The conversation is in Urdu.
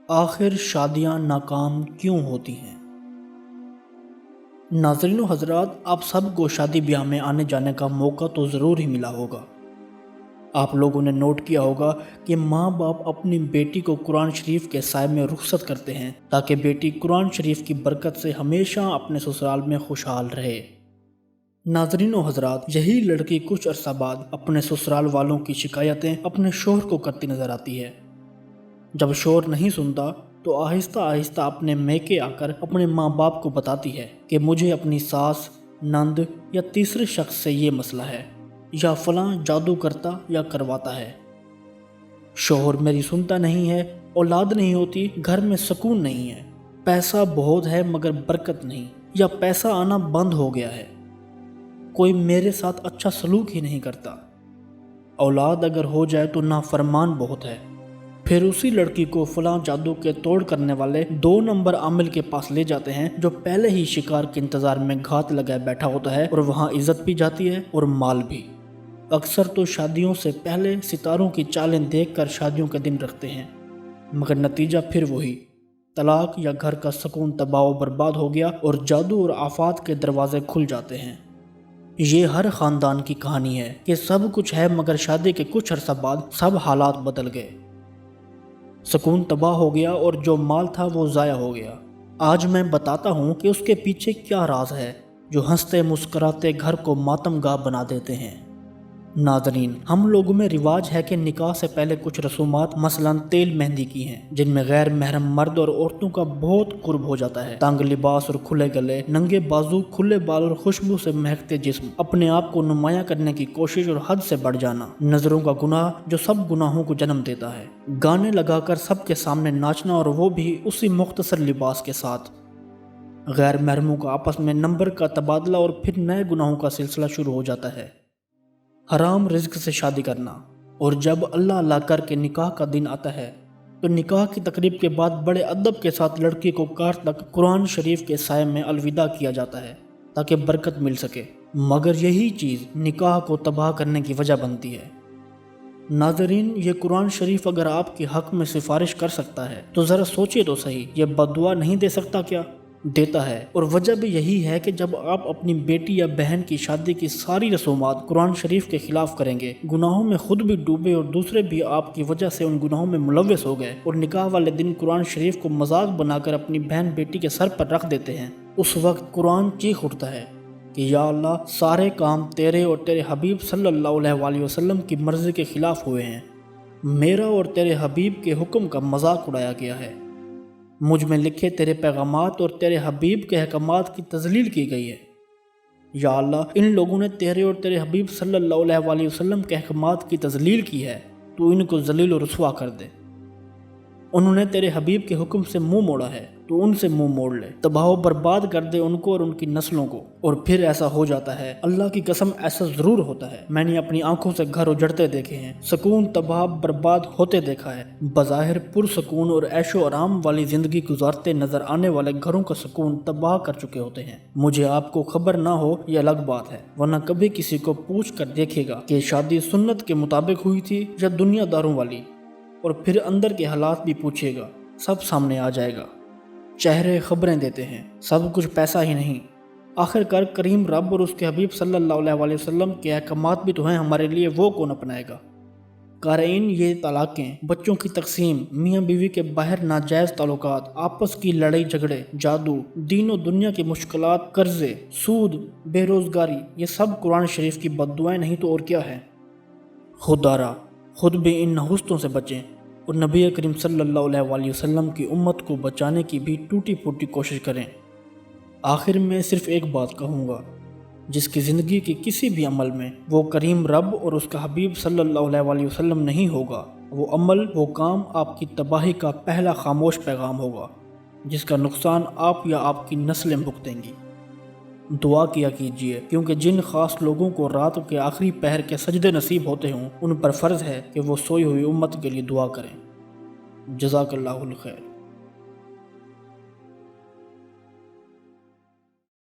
آخر شادیاں ناکام کیوں ہوتی ہیں؟ ناظرین و حضرات، آپ سب کو شادی بیاہ میں آنے جانے کا موقع تو ضرور ہی ملا ہوگا۔ آپ لوگوں نے نوٹ کیا ہوگا کہ ماں باپ اپنی بیٹی کو قرآن شریف کے سائے میں رخصت کرتے ہیں تاکہ بیٹی قرآن شریف کی برکت سے ہمیشہ اپنے سسرال میں خوشحال رہے۔ ناظرین و حضرات، یہی لڑکی کچھ عرصہ بعد اپنے سسرال والوں کی شکایتیں اپنے شوہر کو کرتی نظر آتی ہے۔ جب شوہر نہیں سنتا تو آہستہ آہستہ اپنے میکے آ کر اپنے ماں باپ کو بتاتی ہے کہ مجھے اپنی ساس، نند یا تیسرے شخص سے یہ مسئلہ ہے، یا فلاں جادو کرتا یا کرواتا ہے۔ شوہر میری سنتا نہیں ہے، اولاد نہیں ہوتی، گھر میں سکون نہیں ہے، پیسہ بہت ہے مگر برکت نہیں، یا پیسہ آنا بند ہو گیا ہے، کوئی میرے ساتھ اچھا سلوک ہی نہیں کرتا، اولاد اگر ہو جائے تو نافرمان بہت ہے۔ پھر اسی لڑکی کو فلاں جادو کے توڑ کرنے والے 2 نمبر عامل کے پاس لے جاتے ہیں، جو پہلے ہی شکار کے انتظار میں گھات لگائے بیٹھا ہوتا ہے، اور وہاں عزت بھی جاتی ہے اور مال بھی۔ اکثر تو شادیوں سے پہلے ستاروں کی چالیں دیکھ کر شادیوں کے دن رکھتے ہیں، مگر نتیجہ پھر وہی طلاق، یا گھر کا سکون تباہ و برباد ہو گیا اور جادو اور آفات کے دروازے کھل جاتے ہیں۔ یہ ہر خاندان کی کہانی ہے کہ سب کچھ ہے مگر شادی کے کچھ عرصہ بعد سب حالات بدل گئے، سکون تباہ ہو گیا اور جو مال تھا وہ ضائع ہو گیا۔ آج میں بتاتا ہوں کہ اس کے پیچھے کیا راز ہے جو ہنستے مسکراتے گھر کو ماتم گاہ بنا دیتے ہیں۔ ناظرین، ہم لوگوں میں رواج ہے کہ نکاح سے پہلے کچھ رسومات، مثلاً تیل مہندی کی ہیں، جن میں غیر محرم مرد اور عورتوں کا بہت قرب ہو جاتا ہے۔ تنگ لباس اور کھلے گلے، ننگے بازو، کھلے بال اور خوشبو سے مہکتے جسم، اپنے آپ کو نمایاں کرنے کی کوشش اور حد سے بڑھ جانا، نظروں کا گناہ جو سب گناہوں کو جنم دیتا ہے، گانے لگا کر سب کے سامنے ناچنا اور وہ بھی اسی مختصر لباس کے ساتھ، غیر محرموں کا آپس میں نمبر کا تبادلہ، اور پھر نئے گناہوں کا سلسلہ شروع ہو جاتا ہے۔ حرام رزق سے شادی کرنا، اور جب اللہ اللہ کر کے نکاح کا دن آتا ہے تو نکاح کی تقریب کے بعد بڑے ادب کے ساتھ لڑکی کو کار تک قرآن شریف کے سائے میں الوداع کیا جاتا ہے تاکہ برکت مل سکے، مگر یہی چیز نکاح کو تباہ کرنے کی وجہ بنتی ہے۔ ناظرین، یہ قرآن شریف اگر آپ کے حق میں سفارش کر سکتا ہے تو ذرا سوچئے تو صحیح، یہ بددعا نہیں دے سکتا کیا؟ دیتا ہے، اور وجہ بھی یہی ہے کہ جب آپ اپنی بیٹی یا بہن کی شادی کی ساری رسومات قرآن شریف کے خلاف کریں گے، گناہوں میں خود بھی ڈوبے اور دوسرے بھی آپ کی وجہ سے ان گناہوں میں ملوث ہو گئے، اور نکاح والے دن قرآن شریف کو مذاق بنا کر اپنی بہن بیٹی کے سر پر رکھ دیتے ہیں، اس وقت قرآن چیخ اٹھتا ہے کہ یا اللہ، سارے کام تیرے اور تیرے حبیب صلی اللہ علیہ وآلہ وسلم کی مرضی کے خلاف ہوئے ہیں، میرا اور تیرے حبیب کے حکم کا مذاق اڑایا گیا ہے، مجھ میں لکھے تیرے پیغامات اور تیرے حبیب کے احکامات کی تذلیل کی گئی ہے۔ یا اللہ، ان لوگوں نے تیرے اور تیرے حبیب صلی اللہ علیہ وآلہ وسلم کے احکامات کی تذلیل کی ہے، تو ان کو ذلیل و رسوا کر دے۔ انہوں نے تیرے حبیب کے حکم سے منہ موڑا ہے، تو ان سے منہ موڑ لے، تباہ و برباد کر دے ان کو اور ان کی نسلوں کو۔ اور پھر ایسا ہو جاتا ہے، اللہ کی قسم ایسا ضرور ہوتا ہے، میں نے اپنی آنکھوں سے گھر اجڑتے دیکھے ہیں، سکون تباہ برباد ہوتے دیکھا ہے۔ بظاہر پرسکون اور عیش و آرام والی زندگی گزارتے نظر آنے والے گھروں کا سکون تباہ کر چکے ہوتے ہیں۔ مجھے آپ کو خبر نہ ہو یہ الگ بات ہے، ورنہ کبھی کسی کو پوچھ کر دیکھے گا کہ شادی سنت کے مطابق ہوئی تھی یا دنیا داروں والی، اور پھر اندر کے حالات بھی پوچھے گا، سب سامنے آ جائے گا۔ چہرے خبریں دیتے ہیں، سب کچھ پیسہ ہی نہیں، آخر کار کریم رب اور اس کے حبیب صلی اللہ علیہ وآلہ وسلم کے احکامات بھی تو ہیں ہمارے لیے، وہ کون اپنائے گا؟ قارئین، یہ طلاقیں، بچوں کی تقسیم، میاں بیوی کے باہر ناجائز تعلقات، آپس کی لڑائی جھگڑے، جادو، دین و دنیا کی مشکلات، قرضے، سود، بے روزگاری، یہ سب قرآن شریف کی بددعائیں نہیں تو اور کیا ہے؟ خدارا، خود بھی ان نحوستوں سے بچیں اور نبی کریم صلی اللہ علیہ وآلہ وسلم کی امت کو بچانے کی بھی ٹوٹی پھوٹی کوشش کریں۔ آخر میں صرف ایک بات کہوں گا، جس کی زندگی کے کسی بھی عمل میں وہ کریم رب اور اس کا حبیب صلی اللہ علیہ وآلہ وسلم نہیں ہوگا، وہ عمل، وہ کام آپ کی تباہی کا پہلا خاموش پیغام ہوگا، جس کا نقصان آپ یا آپ کی نسلیں بھگتیں گی۔ دعا کیا کیجئے، کیونکہ جن خاص لوگوں کو رات کے آخری پہر کے سجدے نصیب ہوتے ہوں، ان پر فرض ہے کہ وہ سوئی ہوئی امت کے لیے دعا کریں۔ جزاک اللہ الخیر۔